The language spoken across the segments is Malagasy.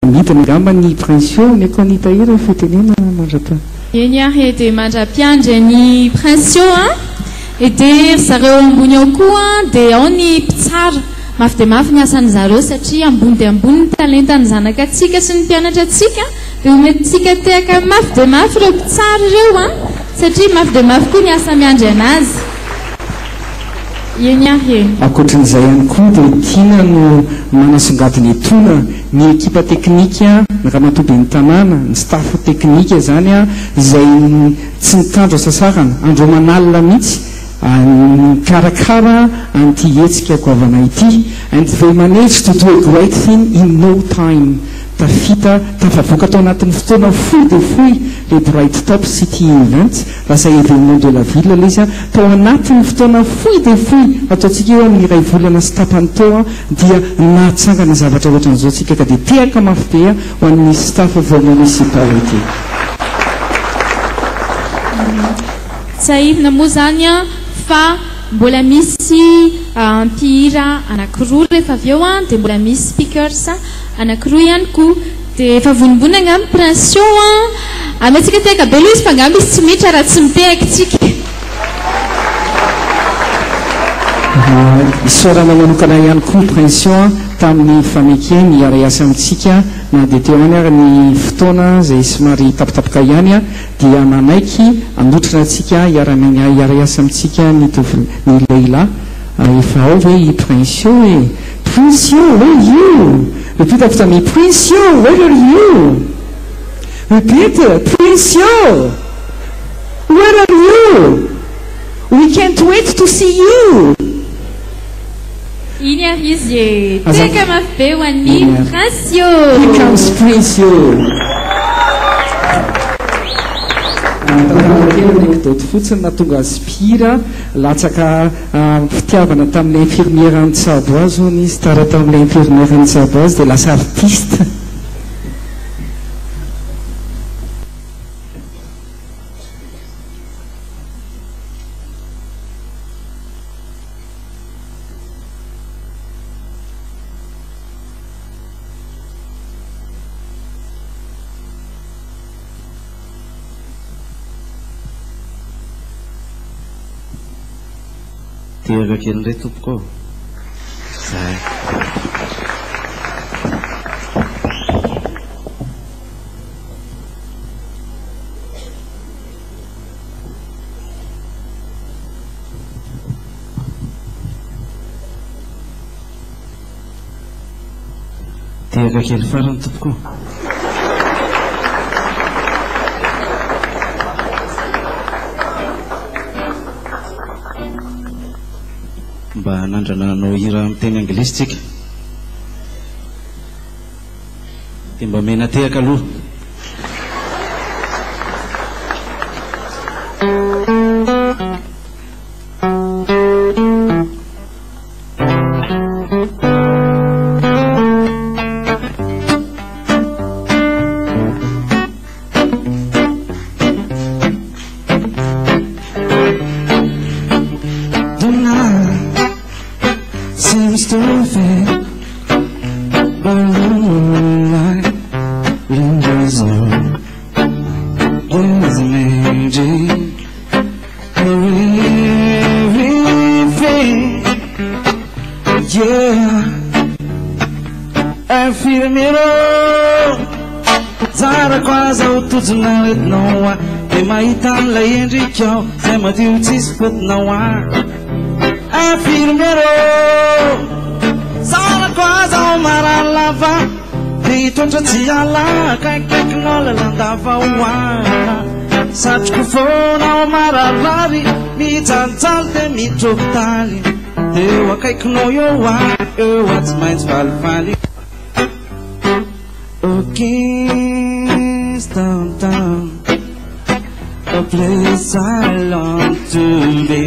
midina gamba ny princio ny akonitaira fitenena mandrapa. Eny ahy dia mandra-piandry ny princio a dia zareo ambony ao koa dia ao ny mpitsara mafy dia mafy ny asan'ny zareo satria ambony dia ambony ny talentany zanakatsika sy ny mpianatratsika dia omentsika tehaka mafy dia mafy ireo mpitsara ireo satria mafy dia mafy koa ny asa miandry anazy. Eny ahy ankoatran'izay ihany koa dia tiana no manasongadiny etona ny ekipa teknika rahamatoby ny tanàna ny staff teknika zany izay tsy mitandro sasarana andro manalina mihitsy karakara anty hetsika goavana ity and they managed to do a great thing in no time. Tafita tafavoaka tao anatin'ny fotoana fohy dia fohy le bright top city event lasa événement de la ville le izy tao anatin'ny fotoana fohy dia fohy ataontsika eo amin'ny iray volana sy tapany tao dia nahatsangana zavatra ohatran'izao tsika ka dia tehaka mafy be ho an'ny staff of the municipality. Tsy ahivina moa zany fa mbola misy mpihira anankiroa rehefa avy eo dia mbola misy speakers anankiroa ihany koa dia efa vonimbonana amin'ny princio ametsika tehaka be loha izy fa ngamba izy tsy miditra raha tsy mitehaka tsika. Isorana manokana ihany koa princio tamin'ny famekeny iara-iasa amintsika na dia teo any ary ny fotoana izay somary tapitapoka ihany dia nanaiky anotrana antsika iara-iasa amintsika ny lehilahy efa ao hoe i princio princio where are you? Repeat after me, princio where are you? Repeat, princio where are you? We can't wait to see you. Iny izy teka mafy be ho an'ny princio. Here comes princio. Anekdote fotsiny natonga azy mpihira latsaka fitiavana tamin'ilay infirmiera ny Vaovao zony izy tara tamin'ilay infirmiera ny Vaovao dia lasa artiste. Tiaga kely indray tompoko zay tiaga kely farany tompoko. Mba hanandrananao hira amin'ny teny anglisy tsika dia mba mena tehaka aloha. Zay madio tsisy fotona infirmiero sarako aza marany lava dia hitondra tsy ala kaikaikinao lalandava hoana satroko fonao mararary mijanjaly dia mitrovitaly dia eo akaikinao eo atsy maintsy valivaly. Downtown, a place I long to be.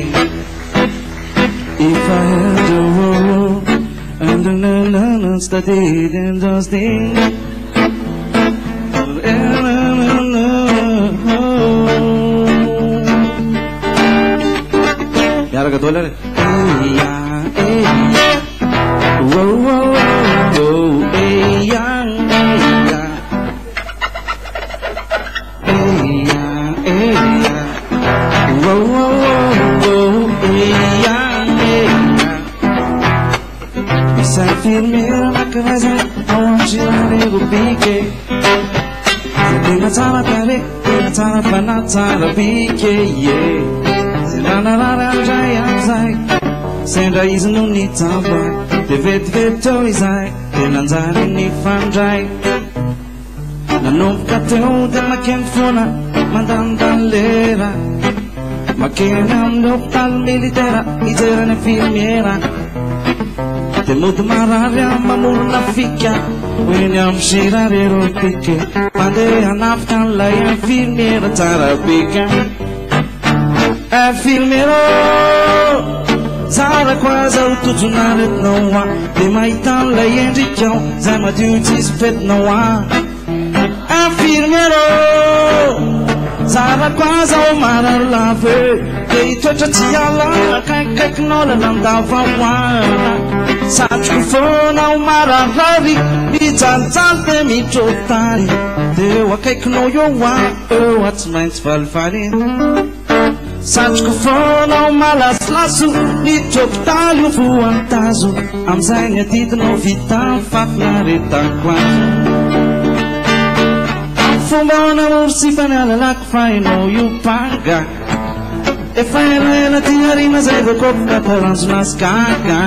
If I had a world and the studied and just think, Yaraga dollar. Whoa, whoa, whoa, hey, young. infirmiera anankiray zay ao amin'ny sirany robike zay tena tsara tare tena tsara fanahy tsara bike ye zay ranarary andray amizay sendra izy no nitsambay de vetivety teo izay tena anjary ny fandray nanomboka teo de makeny foana mandanindany lera makeny amin'ny hôpitaly militaire ijerany infirmiera de mody marary am mamorona fika hoeny amin'ny sirary eropike mandeha hanafika an'ilay infirmiera tsara bika infirmiera tsara koa zao tojonaretinao a de mahita an'ilay endrikao zay madio tsisy fetinao a infirmiera tsara koa zao marary lave de itoetra tsy ala akaikikaikinao lalandavaoana satroko fonao mararary mijaljaly de mitrotary de eo akaikinao eo a eo a tsy maintsy falifaly satroko fonao malasilaso mitrotary io voantazo amizay ny adidinao vita fafinaretako azy fomba namory sy fanealalako fa enao io panga efa elaela ty arina zay vokopoka taranjonasikaka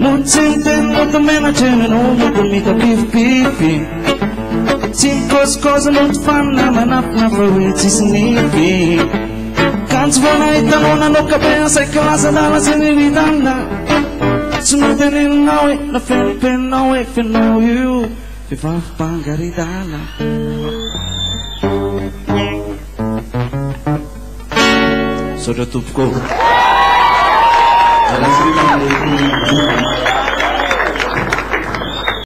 motsy miteny moto menatreny anao moto mitapifipify tsy mikôsikôzy moto fanina manafina fa hoe tsisy nify kanjo vona hitanao nanoka be asaiky lazalala zay nivitanina tsy noteneninao e na fenipeninao e fenao io fivavimpangaridala Saudara Tupko.